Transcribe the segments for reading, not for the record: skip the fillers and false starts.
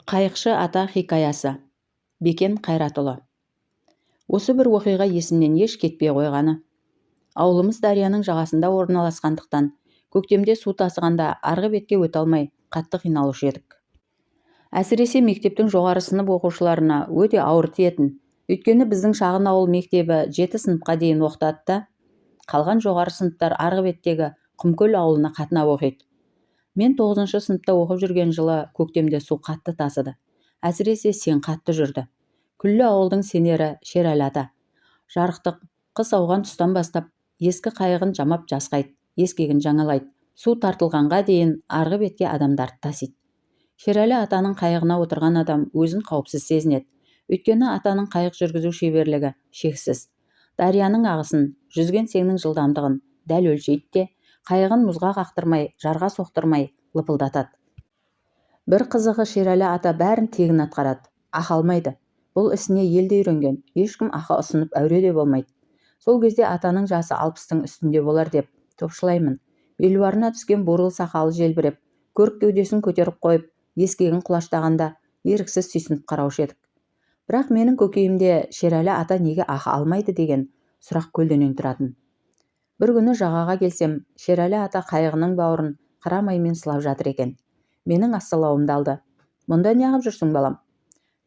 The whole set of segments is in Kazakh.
Қайықшы ата хикаясы. Бекен Қайратұлы. Осы бір оқиға есімнен еш кетпей қойғаны. Ауылымыз дарияның жағасында орналасқандықтан, көктемде су тасығанда арғы бетке өте алмай қатты қиналушы едік. Әсіресе мектептің жоғары сынып оқушыларына өте ауыр тиетін. Өйткені біздің шағын ауыл мектебі 7 сыныпқа дейін оқытады да, қалған жоғары сыныптар арғы беттегі Құмкөл ауылына қатынап оқиды. Мен 9 сыныпта оқып жүрген жылы көктемде су қатты тасыды. Әсіресе сең қатты жүрді. Күллі ауылдың сенері Шерәлі ата. Жарықтық қыс ауған тұстан бастап ескі қайығын жамап жасқайды, ескегін жаңалайды. Су тартылғанға дейін арғы бетке адамдарды тасиды. Шерәлі атаның қайығына отырған адам өзін қауіпсіз сезінеді. Өйткені атаның қайық жүргізу шеберлігі шексіз. Дарияның ағысын, жүзген сеңнің жылдамдығын дәл өлшейді де, қайығын мұзға қақтырмай, жарға соқтырмай лыпылдатады. Бір қызығы Шерәлі ата бәрін тегін атқарады, ақы алмайды. Бұл ісіне елде үйренген, ешкім ақы ұсынып әуре де болмайды. Сол кезде атаның жасы 60-тың үстінде болар деп топшылаймын. Белуарына түскен бурыл сақалы желбіреп, көрік кеудесін көтеріп қойып, ескегін құлаштағанда еріксіз сүйсініп қараушы едік. Бірақ менің көкейімде Шерәлі ата неге ақы алмайды деген сұрақ көлденең тұратын. Бір күні жағаға келсем, Шерәлі ата қайығының бауырын қара маймен сылап жатыр екен. Менің ассалауымды алды. Мұнда неғып жүрсің, балам?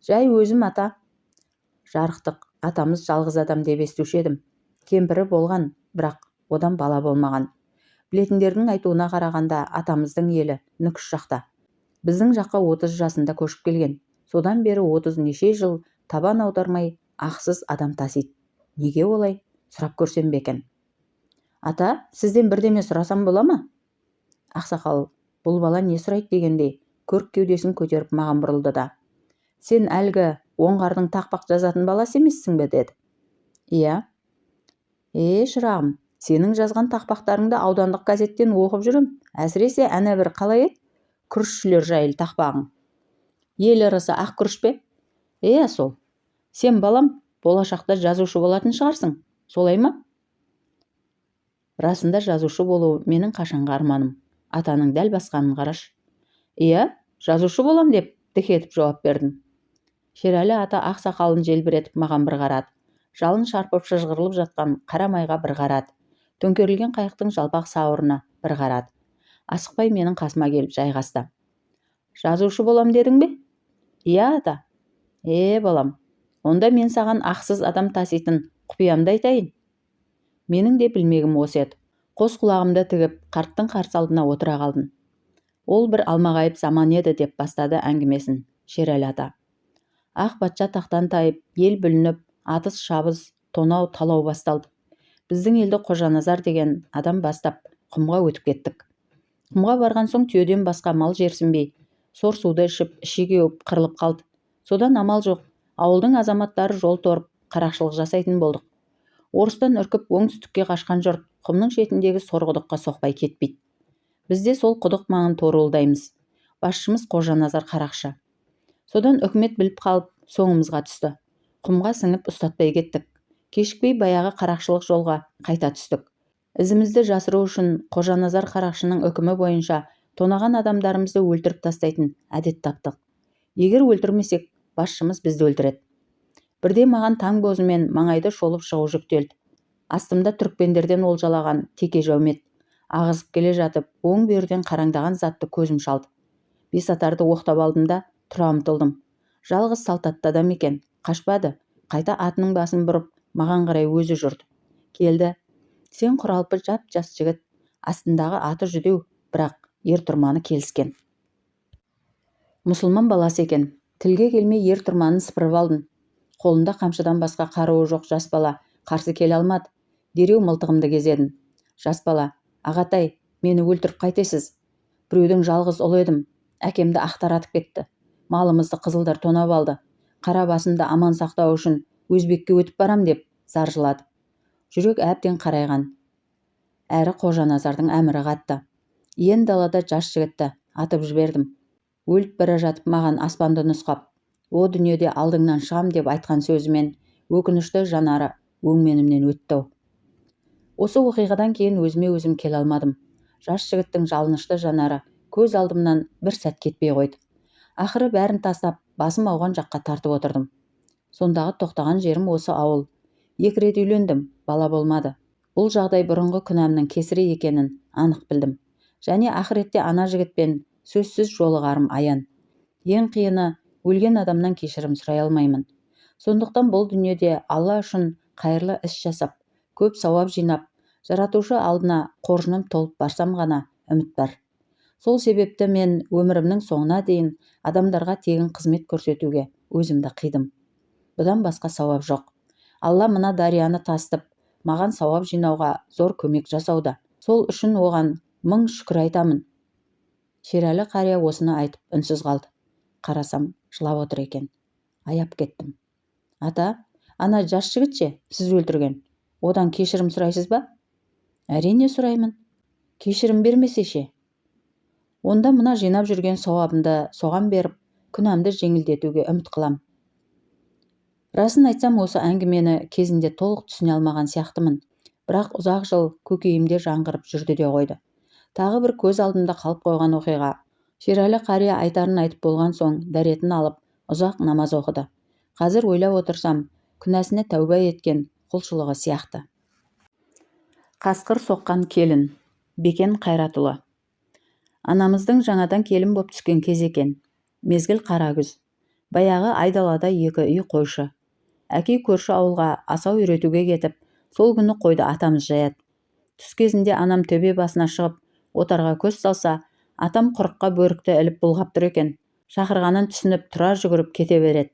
Жай өзім, ата. Жарықтық атамыз жалғыз адам деп естуші едім. Кемпірі болған, бірақ одан бала болмаған. Білетіндердің айтуына қарағанда атамыздың елі Нүкіс жақта. Біздің жаққа 30 жасында көшіп келген. Содан бері 30 неше жыл табан аудармай ақсыз адам тасиды. Неге олай? Сұрап көрсем бе екен. Ата, сізден бірдеме сұрасам бола ма? Ақсақал, бұл бала не сұрайды дегендей, көрік кеудесін көтеріп маған бұрылды да. Сен әлгі оңғардың тақпақ жазатын баласы емессің бе, деді. Иә. Шырағым, сенің жазған тақпақтарыңды аудандық газеттен оқып жүрім. Әсіресе әне бір қалай еді? Күрішшілер жайлы тақпағың. Ел ырысы ақ күріш пе? Сол. Сен, балам, болашақта жазушы болатын шығарсың. Солай ма? Расында жазушы болу менің қашанғы арманым. Атаның дәл басқанын қараш. Жазушы болам деп дік етіп жауап бердім. Шерәлі ата ақ сақалын желбіретіп маған бір қарады. Жалын шарпып шыжғырылып жатқан қара майға бір қарады. Төңкерілген қайықтың жалпақ сауырына бір қарады. Асықпай менің қасыма келіп жайғасты. Жазушы болам дедің бе? Ата. Балам, онда мен саған ақсыз адам таситын құпиямды айтайын. Менің де білмегім осы еді. Қос құлағымды тігіп, қарттың қарсы алдына отыра қалдым. Ол бір алмағайып заман еді деп бастады әңгімесін Шерәлі ата. Ақ патша тақтан тайып, ел бүлініп, атыс шабыс, тонау талау басталды. Біздің елді Қожаназар деген адам бастап құмға өтіп кеттік. Құмға барған соң түйеден басқа мал жерсінбей, сор суды ішіп, іші кеуіп қырылып қалды. Содан амал жоқ, ауылдың азаматтары жол торып, қарақшылық жасайтын болдық. Орыстан үркіп оңтүстікке қашқан жұрт құмның шетіндегі сорқұдыққа соқпай кетпейді. Бізде сол құдық маңын торуылдаймыз. Басшымыз Қожаназар қарақшы. Содан үкімет біліп қалып, соңымызға түсті. Құмға сіңіп ұстатпай кеттік. Кешікпей баяғы қарақшылық жолға қайта түстік. Ізімізді жасыру үшін Қожаназар қарақшының үкімі бойынша тонаған адамдарымызды өлтіріп тастайтын әдет таптық. Егер өлтірмесек, басшымыз бізді өлтіреді. Бірде маған таң бозымен маңайды шолып шығу жүктелді. Астымда түрікпендерден олжалаған теке жаумет. Ағызып келе жатып, оң бүйірден қараңдаған затты көзім шалды. Бесатарды оқтап алдым да тұра ұмтылдым. Жалғыз салтатты адам екен, қашпады. Қайта атының басын бұрып, маған қарай өзі жүрді. Келді. Сен құралпы жап-жас жігіт. Астындағы аты жүдеу, бірақ ер тұрманы келіскен. Мұсылман баласы екен. Тілге келмей ер тұрманын сыпырып алдым. Қолында қамшыдан басқа қаруы жоқ жас бала қарсы келе алмады. Дереу мылтығымды кезедім. Жас бала, ағатай, мені өлтіріп қайтесіз? Біреудің жалғыз ұлы едім. Әкемді ақтаратып кетті. Малымызды қызылдар тонап алды. Қара басымды аман сақтау үшін Өзбекке өтіп барам деп заржылады. Жүрек әбден қарайған. Әрі Қожаназардың әмірі қатты. Ен далада жас жігітті атып жібердім. Өліп бара жатып маған аспанды нұсқап, о дүниеде алдыңнан шығам деп айтқан сөзімен өкінішті жанары өңменімнен өтті. Осы оқиғадан кейін өзіме өзім келе алмадым. Жас жігіттің жалынышты жанары көз алдымнан бір сәт кетпей қойды. Ақыры бәрін тастап, басым ауған жаққа тартып отырдым. Сондағы тоқтаған жерім осы ауыл. 2 рет үйлендім, бала болмады. Бұл жағдай бұрынғы күнәмнің кесірі екенін анық білдім. Және ақыретте ана жігітпен сөзсіз жолығарым аян. Ең қиыны, өлген адамнан кешірім сұрай алмаймын. Сондықтан бұл дүниеде Алла үшін қайырлы іс жасап, көп сауап жинап, жаратушы алдына қоржыным толып барсам ғана үміт бар. Сол себепті мен өмірімнің соңына дейін адамдарға тегін қызмет көрсетуге өзімді қидым. Бұдан басқа сауап жоқ. Алла мына дарияны тасытып, маған сауап жинауға зор көмек жасауда. Сол үшін оған 1000 шүкір айтамын. Шерәлі қария осыны айтып үнсіз қалды. Қарасам, жылап отыр екен. Аяп кеттім. Ата, ана жас жігіт ше, сіз өлтірген. Одан кешірім сұрайсыз ба? Әрине сұраймын. Кешірім бермесе ше? Онда мына жинап жүрген сауабымды соған беріп, күнәмді жеңілдетуге үміт қылам. Расын айтсам, осы әңгімені кезінде толық түсіне алмаған сияқтымын. Бірақ ұзақ жыл көкейімде жаңғырып жүрді де қойды. Тағы бір көз алдымда қалып қойған оқиға. Шерәлі қария айтарын айтып болған соң дәретін алып, ұзақ намаз оқыды. Қазір ойлап отырсам, күнәсіне тәуба еткен құлшылығы сияқты. Қасқыр соққан келін. Бекен Қайратұлы. Анамыздың жаңадан келін боп түскен кез екен. Мезгіл қара күз. Баяғы айдалада 2 үй қойшы. Әке көрші ауылға асау үйретуге кетіп, сол күні қойды атамыз жаяды. Түс кезінде анам төбе басына шығып, отарға көз салса, атам құрыққа бөрікті іліп бұлғап тұр екен. Шақырғанын түсініп, тұра жүгіріп кете береді.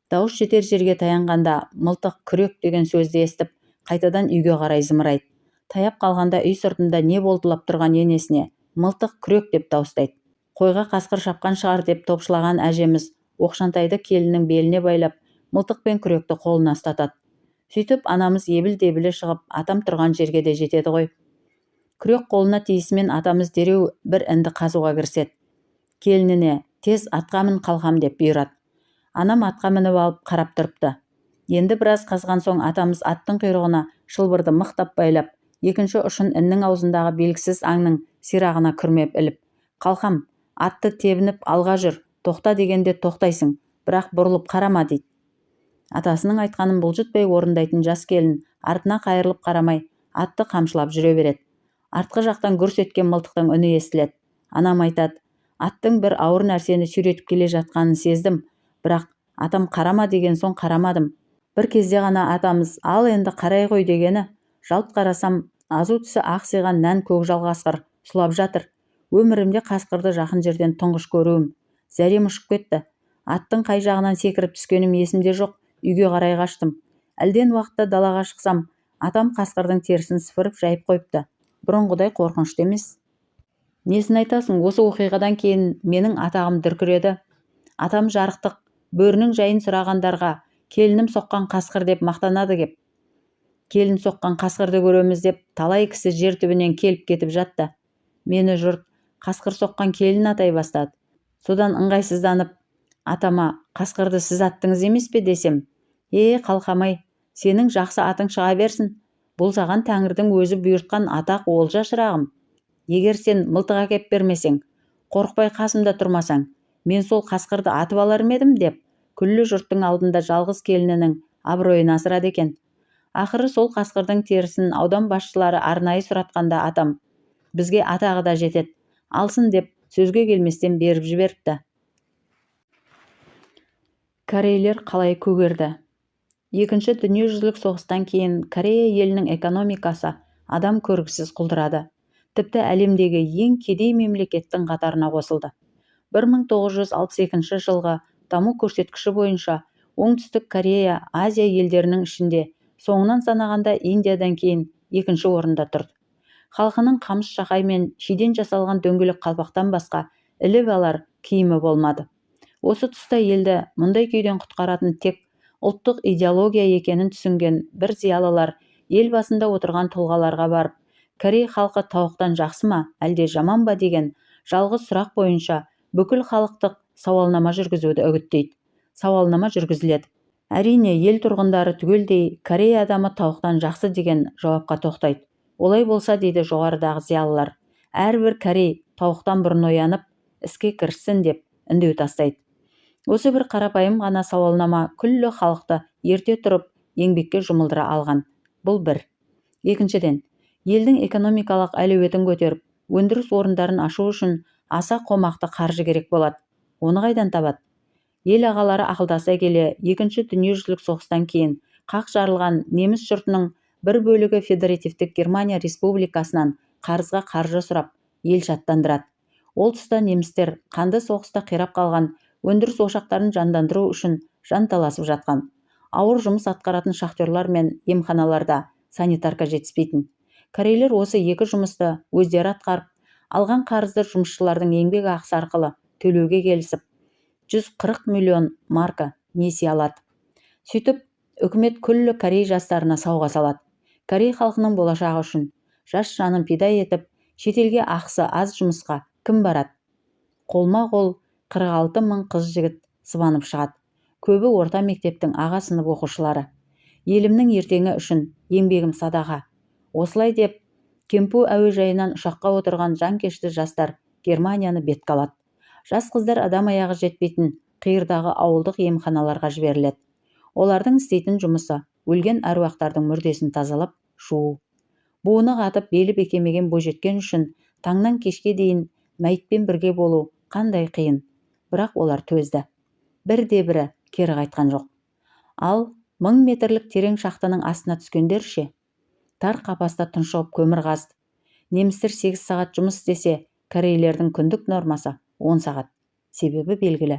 Дауыс жетер жерге таянғанда мылтық күрек деген сөзді естіп, қайтадан үйге қарай зымырайды. Таяп қалғанда үй сыртында не болдылап тұрған енесіне мылтық күрек деп дауыстайды. Қойға қасқыр шапқан шығар деп топшылаған әжеміз оқшантайды келіннің беліне байлап, мылтық пен күректі қолына ұстатады. Сөйтіп анамыз ебіл-дебілі шығып, атам тұрған жерге де жетеді ғой. Күрек қолына тиісімен атамыз дереу бір інді қазуға кіріседі. Келініне тез атқа мін қалқам деп бұйырады. Анам атқа мініп алып қарап тұрыпты. Енді біраз қазған соң атамыз аттың құйрығына шылбырды мықтап байлап, екінші ұшын іннің аузындағы белгісіз аңның сирағына күрмеп іліп, қалқам, атты тебініп алға жүр, тоқта дегенде тоқтайсың, бірақ бұрылып қарама дейді. Атасының айтқанын бұлжытпай орындайтын жас келін артына қайырылып қарамай, атты қамшылап жүре береді. Артқы жақтан гүрс еткен мылтықтың үні естіледі. Анам айтады, аттың бір ауыр нәрсені сүйретіп келе жатқанын сездім, бірақ атам қарама деген соң қарамадым. Бір кезде ғана атамыз ал енді қарай ғой дегені, жалт қарасам, азу түсі ақсиған нән көкжал қасқыр сұлап жатыр. Өмірімде қасқырды жақын жерден тұңғыш көруім. Зәрем ұшып кетті. Аттың қай жағынан секіріп түскенім есімде жоқ. Үйге қарай қаштым. Әлден уақытта далаға шықсам, атам қасқырдың терісін сыпырып жайып қойыпты. Бұрынғыдай қорқынышты емес. Несін айтасың, осы оқиғадан кейін менің атағым дүркіреді. Атам жарықтық, бөрінің жайын сұрағандарға келінім соққан қасқыр деп мақтанады кеп. Келін соққан қасқырды көреміз деп талай кісі жер түбінен келіп кетіп жатты. Мені жұрт қасқыр соққан келін атай бастады. Содан ыңғайсызданып, атама қасқырды сіз аттыңыз емес пе десем, қалқамай, сенің жақсы атың шыға берсін. Бұл саған Тәңірдің өзі бұйыртқан атақ олжа шырағым. Егер сен мылтық әкеп бермесең, қорықпай қасымда тұрмасаң, мен сол қасқырды атып алар едім деп, күллі жұрттың алдында жалғыз келінінің абыройын асырады екен. Ақыры сол қасқырдың терісін аудан басшылары арнайы сұратқанда атам, бізге атағы да жетеді, алсын деп сөзге келместен беріп жіберіпті. Корейлер қалай көгерді? Екінші дүниежүзілік соғыстан кейін Корея елінің экономикасы адам көргісіз құлдырады. Тіпті әлемдегі ең кедей мемлекеттің қатарына қосылды. 1962 жылғы даму көрсеткіші бойынша Оңтүстік Корея Азия елдерінің ішінде соңынан санағанда Индиядан кейін екінші орында тұрды. Халқының қамыс шақай мен шиден жасалған дөңгелек қалпақтан басқа іліп алар киімі болмады. Осы тұста елді мұндай күйден құтқаратын тек ұлттық идеология екенін түсінген бір зиялылар ел басында отырған тұлғаларға барып, Корей халқы тауықтан жақсы ма, әлде жаман ба деген жалғыз сұрақ бойынша бүкіл халықтық сауалнама жүргізуді үгіттейді. Сауалнама жүргізіледі. Әрине, ел тұрғындары түгелдей Корея адамы тауықтан жақсы деген жауапқа тоқтайды. Олай болса, дейді жоғарыдағы зиялылар, әрбір корей тауықтан бұрын оянып, іске кіріссін деп үндеу тастайды. Осы бір қарапайым ғана сауалнама күллі халықты ерте тұрып еңбекке жұмылдыра алған. Бұл бір. Екіншіден, елдің экономикалық әлеуетін көтеріп, өндіріс орындарын ашу үшін аса қомақты қаржы керек болады. Оны қайдан табады? Ел ағалары ақылдаса келе, екінші дүниежүзілік соғыстан кейін қақ жарылған неміс жұртының бір бөлігі Федеративтік Германия Республикасынан қарызға қаржы сұрап, ел шаттандырады. Ол тұста немістер қанды соғыста қирап қалған өндіріс ошақтарын жандандыру үшін жанталасып жатқан. Ауыр жұмыс атқаратын шахтерлар мен емханаларда санитарка жетіспейтін. Корейлер осы екі жұмысты өздері атқарып, алған қарызды жұмысшылардың еңбек ақысы арқылы төлеуге келісіп, 140 миллион марка несие алады. Сөйтіп, үкімет күллі Корей жастарына сауға салады. Корей халқының болашағы үшін жас жанын пида етіп, шетелге ақысы аз жұмысқа кім барады? Қолма-қол 46 мың қыз-жігіт сыбанып шығады. Көбі орта мектептің аға сынып оқушылары. Елімнің ертеңі үшін еңбегім садаға. Осылай деп, Кемпу әуежайынан ұшаққа отырған жанкешті жастар Германияны бетке алады. Жас қыздар адам аяғы жетпейтін қиырдағы ауылдық емханаларға жіберіледі. Олардың істейтін жұмысы өлген әруақтардың мүрдесін тазалап, жуу. Буыны қатып белі бекемеген бойжеткен үшін таңнан кешке дейін мәйітпен бірге болу қандай қиын. Бірақ олар төзді. Бірде-бірі кері қайтқан жоқ. Ал 1000 метрлік терең шахтаның астына түскендер ше? Тар қапаста тұншығып көмір қазды. Немістер 8 сағат жұмыс істесе, корейлердің күндік нормасы 10 сағат. Себебі белгілі.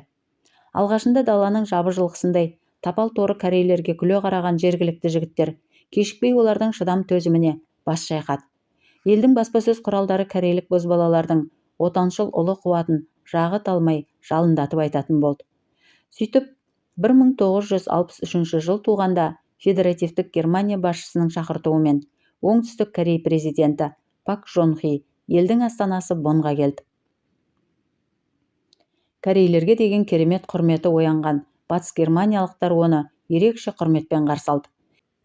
Алғашында даланың жабы жылқысындай тапал торы корейлерге күле қараған жергілікті жігіттер кешікпей олардың шыдам төзіміне бас шайқады. Елдің баспасөз құралдары корейлік бозбалалардың отаншыл ұлы қуатын жағы талмай жалындатып айтатын болды. Сөйтіп, 1963 жыл туғанда Федеративтік Германия басшысының шақыртуымен оңтүстік Корей президенті Пак Жон Хе елдің астанасы Бонға келді. Корейлерге деген керемет құрметі оянған батыс германиялықтар оны ерекше құрметпен қарсы алды.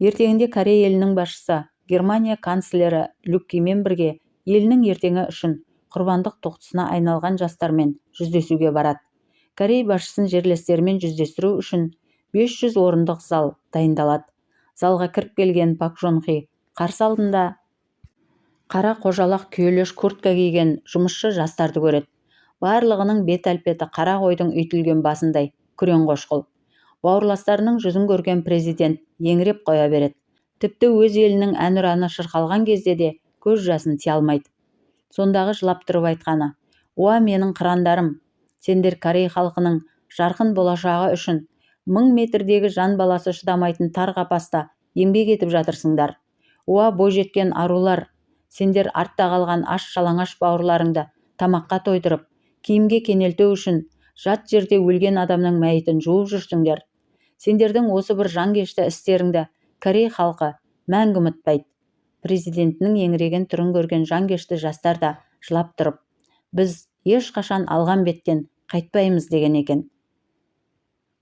Ертеңінде Корей елінің басшысы Германия канцлері Люккемен бірге елінің ертеңі үшін құрбандық тоқтысына айналған жастармен жүздесуге барады. Корей басшысын жерлестерімен жүздестіру үшін 500 орындық зал дайындалады. Залға кіріп келген Пак Жон Хе қарсы алдында қара қожалақ күйелеш куртка киген жұмысшы жастарды көреді. Барлығының бет-әлпеті қара қойдың үйтілген басындай күрең қошқыл. Бауырластарының жүзін көрген президент еңіреп қоя береді. Тіпті өз елінің әнұраны шырқалған кезде де көз жасын тия алмайды. Сондағы жылап тұрып айтқаны: "Уа менің қырандарым, сендер Корей халқының жарқын болашағы үшін 1000 метрдегі жан баласы шыдамайтын тар қапаста еңбек етіп жатырсыңдар. Уа бойжеткен арулар, сендер артта қалған аш-жалаңаш бауырларыңды тамаққа тойдырып, киімге кенелту үшін жат жерде өлген адамның мәйітін жуып жүрсіңдер. Сендердің осы бір жанкешті істеріңді Корей халқы мәңгі ұмытпайды." Президентінің еңіреген түрін көрген жанкешті жастар да жылап тұрып, "Біз ешқашан алған беттен қайтпаймыз" деген екен.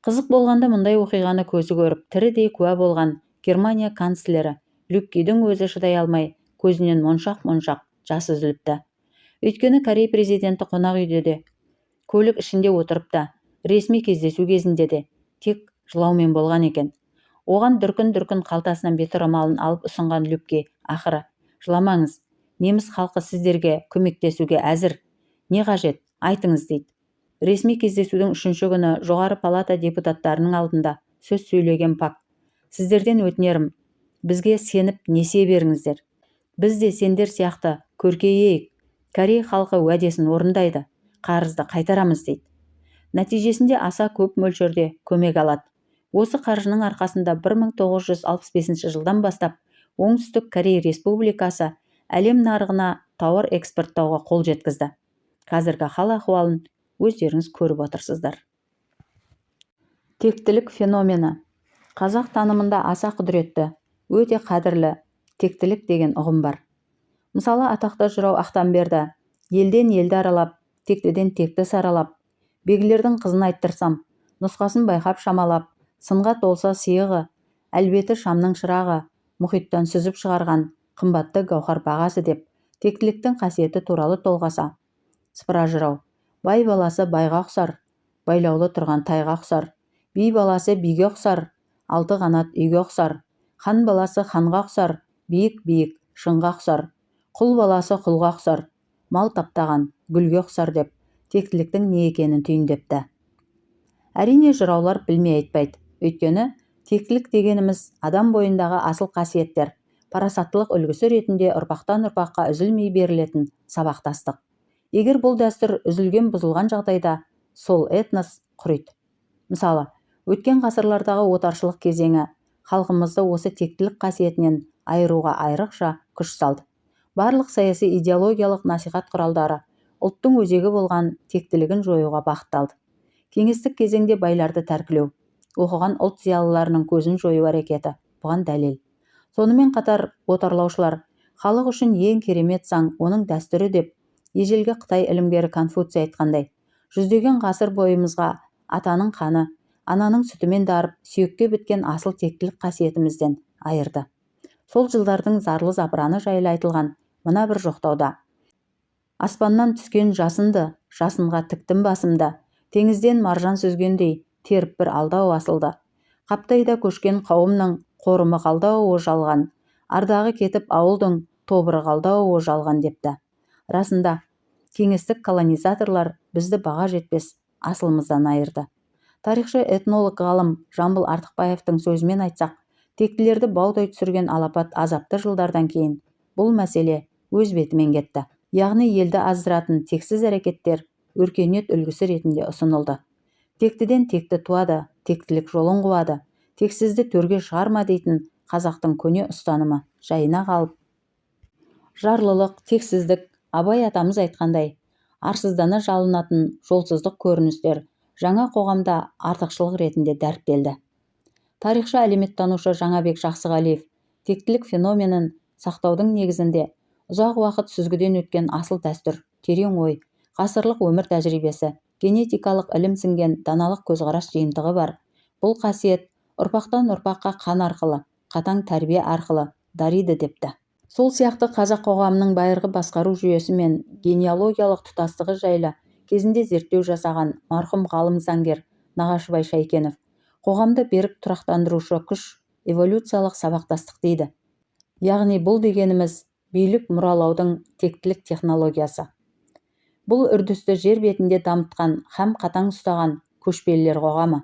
Қызық болғанда мұндай оқиғаны көзі көріп, тірідей куә болған Германия канцлері Люккидің өзі шыдай алмай, көзінен моншақ-моншақ жас үзіліпті. Өйткені Корей президенті қонақ үйде де, көлік ішінде отырып та, ресми кездесу кезінде де тек жылаумен болған екен. Оған дүркін-дүркін қалтасынан бет орамалын алып ұсынған Люкке ақыры: "Жыламаңыз, неміс халқы сіздерге көмектесуге әзір. Не қажет, айтыңыз" дейді. Ресми кездесудің 3-ші күні жоғары палата депутаттарының алдында сөз сөйлеген Пак: "Сіздерден өтінерім, бізге сеніп несие беріңіздер. Біз де сендер сияқты көркейейік. Корей халқы уәдесін орындайды, қарызды қайтарамыз" дейді. Нәтижесінде аса көп мөлшерде көмек алады. Осы қаржының арқасында 1965 жылдан бастап Оңтүстік Корей Республикасы әлем нарығына тауар экспорттауға қол жеткізді. Қазіргі хал ахуалын өздеріңіз көріп отырсыздар. Тектілік феномені. Қазақ танымында аса құдіретті, өте қадірлі тектілік деген ұғым бар. Мысалы, атақты жырау Ақтанберді: "Елден елді аралап, тектіден текті саралап, бегілердің қызын айттырсам, нұсқасын байқап шамалап, сынға толса сиығы, әлбеті шамның шырағы, мұхиттан сүзіп шығарған қымбатты гауһар бағасы" деп тектіліктің қасиеті туралы толғаса. Сыпыра жырау: "Бай баласы байға ұқсар, байлаулы тұрған тайға ұқсар, би баласы биге ұқсар, алты қанат үйге ұқсар, хан баласы ханға ұқсар, биік-биік шыңға ұқсар, құл баласы құлға ұқсар, мал таптаған гүлге ұқсар деп тектіліктің не екенін түйіндепті. Әрине жыраулар білмей айтпайды, өйткені тектілік дегеніміз адам бойындағы асыл қасиеттер, парасаттылық үлгісі ретінде ұрпақтан ұрпаққа үзілмей берілетін сабақтастық. Егер бұл дәстүр үзілген бұзылған жағдайда, сол этнос құриды. Мысалы, өткен ғасырлардағы отаршылық кезеңі халқымызды осы тектілік қасиетінен айыруға айрықша күш салды. Барлық саяси идеологиялық насихат құралдары ұлттың өзегі болған тектілігін жоюға бағытталды. Кеңестік кезеңде байларды тәркілеу, оқыған ұлт зиялыларының көзін жою әрекеті бұған дәлел. Сонымен қатар отарлаушылар халық үшін ең керемет заң оның дәстүрі деп ежелгі Қытай ілімгері Конфуций айтқандай, жүздеген ғасыр бойымызға атаның қаны, ананың сүтімен дарып, сүйекке біткен асыл тектілік қасиетімізден айырды. Сол жылдардың зарлы запыраны жайлы айтылған мына бір жоқтауда: аспаннан түскен жасынды, жасынға тіктім басымды, теңізден маржан сүзгендей теріп бір алдау асылды. Қаптайда көшкен қауымның қорымы қалдау о жалған, ардағы кетіп ауылдың тобыры қалдау о жалған депті. Расында, кеңестік колонизаторлар бізді баға жетпес асылымыздан айырды. Тарихшы этнолог ғалым Жамбыл Артықбаевтың сөзімен айтсақ, тектілерді баудай түсірген алапат азапты жылдардан кейін бұл мәселе өз бетімен кетті. Яғни елді аздыратын тексіз әрекеттер өркениет үлгісі ретінде ұсынылды. Тектіден текті туады, тектілік жолын қуады, тексізді төрге шығарма дейтін қазақтың көне ұстанымы жайына қалып, жарлылық, тексіздік, Абай атамыз айтқандай, арсыздана жалынатын жолсыздық көріністер жаңа қоғамда артықшылық ретінде дәріптелді. Тарихшы әлеуметтанушы Жаңабек Жақсығалиев тектілік феноменін сақтаудың негізінде ұзақ уақыт сүзгіден өткен асыл дәстүр, терең ой, ғасырлық өмір тәжірибесі, генетикалық ілім сіңген даналық көзқарас жиынтығы бар. Бұл қасиет ұрпақтан ұрпаққа қан арқылы, қатаң тәрбие арқылы дариды депті. Сол сияқты қазақ қоғамының байырғы басқару жүйесі мен генеалогиялық тұтастығы жайлы кезінде зерттеу жасаған марқұм ғалым заңгер Нағашыбай Шайкенов қоғамды берік тұрақтандырушы күш эволюциялық сабақтастық дейді. Яғни бұл дегеніміз билік мұралаудың тектілік технологиясы. Бұл үрдісті жер бетінде дамытқан һәм қатаң ұстаған көшпелілер қоғамы.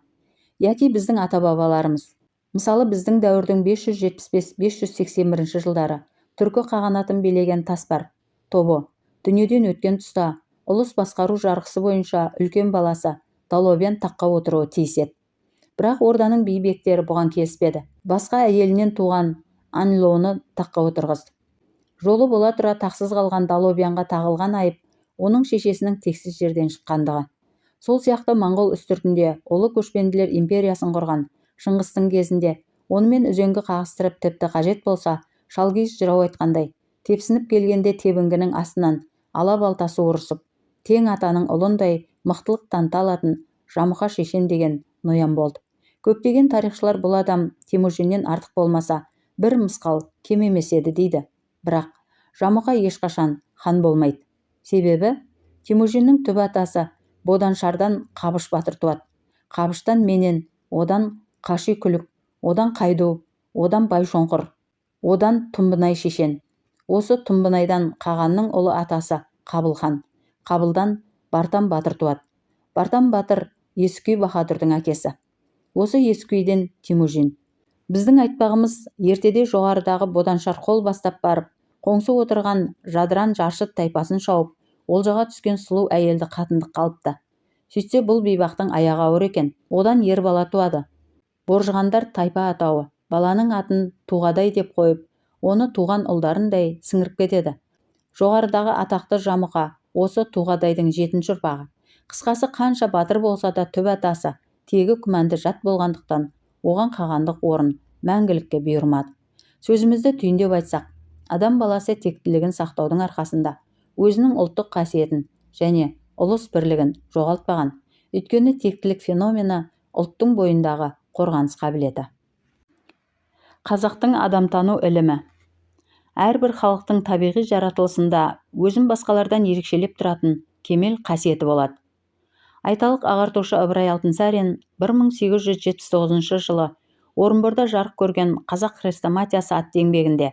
Яки біздің ата-бабаларымыз. Мысалы, біздің дәуірдің 575-581 жылдары түркі қағанатын билеген Таспар тобы дүниеден өткен тұста ұлыс басқару жарғысы бойынша үлкен баласы Далобен таққа отыруы тиіс еді. Бірақ орданың бейбектері бұған келіспеді. Басқа әйелінен туған Анлоны таққа отырғызды. Жолы бола тұра тақсыз қалған Далобенға тағылған айып оның шешесінің тексіз жерден шыққандығы. Сол сияқты Моңғол үстіртінде ұлы көшпенділер империясын құрған Шыңғыстың кезінде онымен үзеңгі қағыстырып, тіпті қажет болса Шалгиз жырау айтқандай, тепсініп келгенде тебінгінің астынан ала балтасы ұрысып, тең атаның ұлындай мықтылық таныта алатын Жамұқа шешен деген ноян болды. Көптеген тарихшылар бұл адам Темужиннен артық болмаса, бір мысқал кем емес еді дейді. Бірақ Жамұқа ешқашан хан болмайды. Себебі Темужиннің түп атасы Боданшардан Қабыш батыр туады. Қабыштан Менен, одан Қаши Күлік, одан Қайду, одан Байшоңқыр, одан Тұмбынай шешен. Осы Тұмбынайдан Қағанның ұлы атасы Қабылхан, Қабылдан Бартан батыр туады. Бартан батыр Есукей баһадүрдің әкесі. Осы Есукейден Темужин. Біздің айтпағымыз, ертеде жоғарыдағы Боданшар қол бастап барып, қоңсы отырған Жадыран Жаршыт тайпасын шауып, олжаға түскен сұлу әйелді қатындық қалыпты. Сөйтсе бұл бейбақтың аяғы ауыр екен. Одан ер бала туады. Боржығандар тайпа атауы баланың атын Туғадай деп қойып, оны туған ұлдарындай сіңіріп кетеді. Жоғарыдағы атақты Жамұқа осы Туғадайдың 7-ші ұрпағы. Қысқасы, қанша батыр болса да түп атасы тегі күмәнді жат болғандықтан оған қағандық орын мәңгілікке бұйырмады. Сөзімізді түйіндеп айтсақ, адам баласы тектілігін сақтаудың арқасында өзінің ұлттық қасиетін және ұлыс бірлігін жоғалтпаған. Өйткені тектілік феномені ұлттың бойындағы қорғаныс қабілеті. Қазақтың адамтану ілімі. Әрбір халықтың табиғи жаратылысында өзін басқалардан ерекшелеп тұратын кемел қасиеті болады. Айталық ағартушы Ыбырай Алтынсарин 1879 жылы Орынборда жарық көрген «Қазақ хрестоматиясы» атты еңбегінде: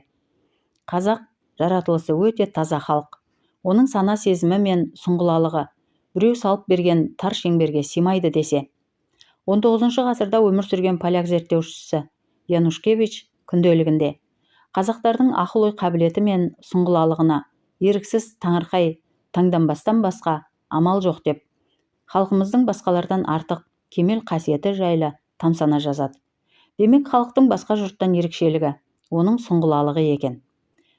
«Қазақ жаратылысы өте таза халық. Оның сана сезімі мен сұңғылалығы біреу салып берген тар шеңберге симайды» десе. 19 ғасырда өмір сүрген поляк зерттеушісі Янушкевич күнделігінде қазақтардың ақыл-ой қабілеті мен сұңғылалығына еріксіз таңырқай таңданбастан басқа амал жоқ деп, халқымыздың басқалардан артық кемел қасиеті жайлы тамсана жазады. Демек, халықтың басқа жұрттан ерекшелігі оның сұңғылалығы екен.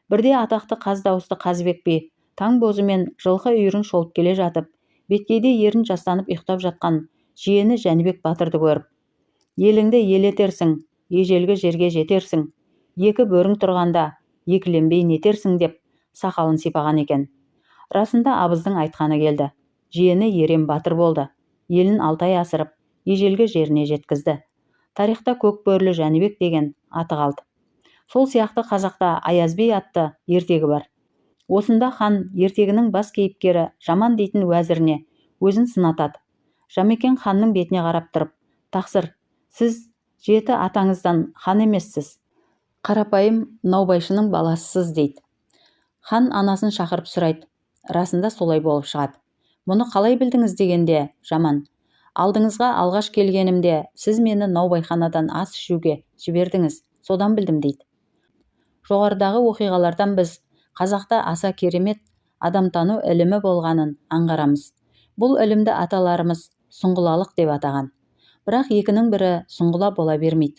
Бірде атақты қаз дауысты Қазыбек би таң бозы мен жылқы үйірін шолып келе жатып, беткейде ерін жастанып ұйықтап жатқан жиені Жәнібек батырды көріп: «Еліңді ел етерсің, ежелгі жерге жетерсің, екі бөрің тұрғанда екіленбей нетерсің» деп сақалын сипаған екен. Расында абыздың айтқаны келді. Жиені ерен батыр болды, елін 6 ай асырып, ежелгі жеріне жеткізді. Тарихта көк бөрлі Жәнібек деген аты қалды. Сол сияқты қазақта Аяз би атты ертегі бар. Осында хан ертегінің бас кейіпкері Жаман дейтін уәзіріне өзін сынатады. Жамекен ханның бетіне қарап тұрып: «Тақсыр, сіз 7 атаңыздан хан емессіз, қарапайым наубайшының баласысыз» дейді. Хан анасын шақырып сұрайды. Расында солай болып шығады. «Мұны қалай білдіңіз?» дегенде Жаман: «Алдыңызға алғаш келгенімде сіз мені наубайханадан ас ішуге жібердіңіз, содан білдім» дейді. Жоғарыдағы оқиғалардан біз қазақта аса керемет адамтану ілімі болғанын аңғарамыз. Бұл ілімді аталарымыз сұңғылалық деп атаған. Бірақ екінің бірі сұңғыла бола бермейді.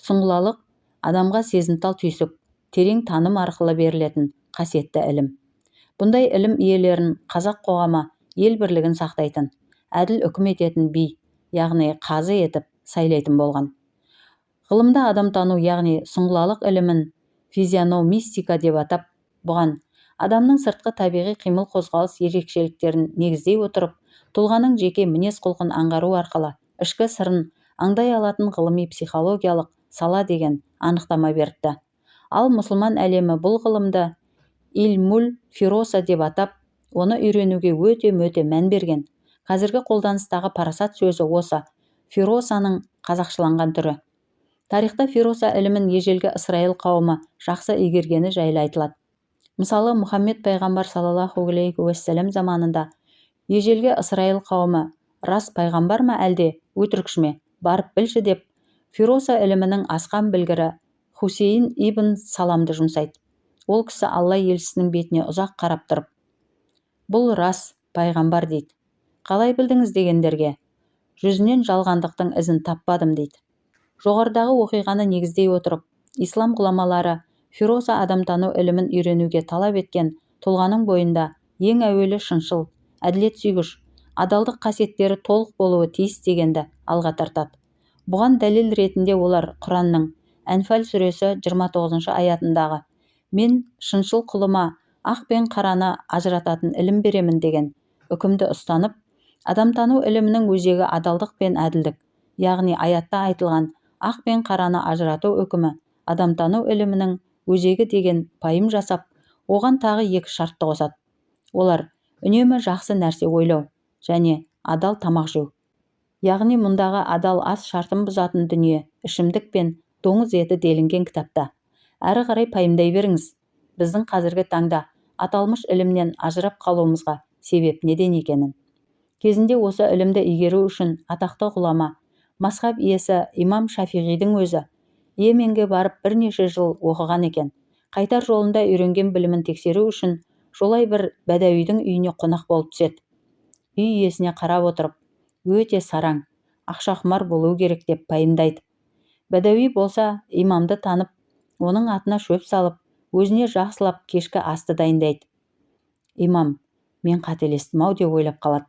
Сұңғылалық адамға сезімтал түйсік, терең таным арқылы берілетін қасиетті ілім. Бұндай ілім иелерін қазақ қоғамы ел бірлігін сақтайтын, әділ үкім ететін би, яғни қазы етіп сайлайтын болған. Ғылымда адамтану, яғни сұңғылалық ілімін физиономистика деп атап, бұған адамның сыртқы табиғи қимыл қозғалыс ерекшеліктерін негіздей отырып, тұлғаның жеке мінез-құлқын аңғару арқылы ішкі сырын аңдай алатын ғылыми психологиялық сала деген анықтама берді. Ал мұсылман әлемі бұл ғылымды ильмул фироса деп атап, оны үйренуге өте-мөте мән берген. Қазіргі қолданыстағы парасат сөзі осы фиросаның қазақшыланған түрі. Тарихта фироса ілімін ежелгі Исраил қауымы жақсы игергені жайлы айтылады. Мысалы, Мұхаммед пайғамбар саллаллаху алейхи уассалам заманында ежелгі Исраил қауымы рас пайғамбар ма әлде өтірікші ме, барып білші деп, фироса ілімінің асқан білгірі Хусейн ибн Саламды жұмсайды. Ол кісі Алла елшісінің бетіне ұзақ қарап тұрып: «Бұл рас пайғамбар» дейді. «Қалай білдіңіз?» дегендерге: «Жүзінен жалғандықтың ізін таппадым» дейді. Жоғарыдағы оқиғаны негіздей отырып, ислам ғұламалары фироса адамтану ілімін үйренуге талап еткен тұлғаның бойында ең әуелі шыншыл, әділет сүйгіш, адалдық қасиеттері толық болуы тиіс дегенді алға тартады. Бұған дәлел ретінде олар Құранның Әнфал сүресі 29 аятындағы «Мен шыншыл құлыма ақ пен қараны ажырататын ілім беремін» деген үкімді ұстанып, адамтану ілімінің өзегі адалдық пен әділдік, яғни аятта айтылған ақ пен қараны ажырату үкімі адамтану ілімінің өзегі деген пайым жасап, оған тағы 2 шартты қосады. Олар үнемі жақсы нәрсе ойлау және адал тамақ жеу. Яғни мұндағы адал ас шартын бұзатын дүние ішімдік пен доңыз еті делінген кітапта. Әрі қарай пайымдай беріңіз. Біздің қазіргі таңда аталмыш ілімнен ажырап қалуымызға себеп неден екенін. Кезінде осы ілімді игеру үшін атақты ғұлама, мазһаб иесі имам Шафиғидің өзі Йеменге барып бірнеше жыл оқыған екен. Қайтар жолында үйренген білімін тексеру үшін жолай бір бәдәуидің үйіне қонақ болып түседі. Үй иесіне қарап отырып, өте сараң, ақшақұмар болу керек деп пайымдайды. Бәдәуи болса, имамды танып, оның атына шөп салып, өзіне жақсылап кешкі асты дайындайды. Имам: «Мен қателестім-ау» деп ойлап қалады.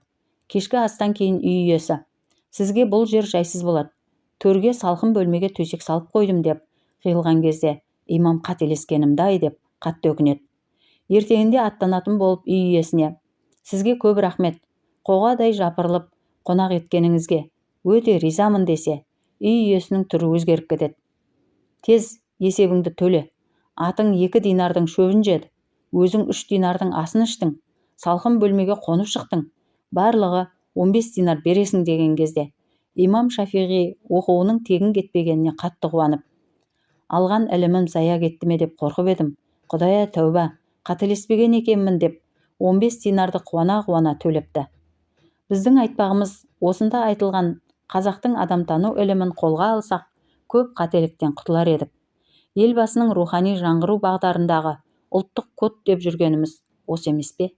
Кешкі астан кейін үй иесі: «Сізге бұл жер жайсыз болады. Төрге салқын бөлмеге төсек салып қойдым» деп қиылған кезде, имам қателескенімді-ай деп қатты өкінеді. Ертеңінде аттанатын болып үй иесіне: «Сізге көп рахмет. Қоғадай жапырылып қонақ еткеніңізге өте ризамын» десе, үй иесінің түрі өзгеріп кетеді. «Тез есебіңді төле. Атың 2 динардың шөбін жеді. Өзің 3 динардың асын іштің. Салқын бөлмеге қонып шықтың. Барлығы 15 динар бересің деген кезде имам Шафиғи оқуының тегін кетпегеніне қатты қуанып, алған ілімім зая кетті ме деп қорқып едім. Құдая тәуба, қателеспеген екенмін деп 15 динарды қуана-қуана төлепті. Біздің айтпағымыз, осында айтылған қазақтың адамтану ілімін қолға алсақ, көп қателіктен құтылар едік. Елбасының рухани жаңғыру бағдарындағы ұлттық код деп жүргеніміз осы емес пе?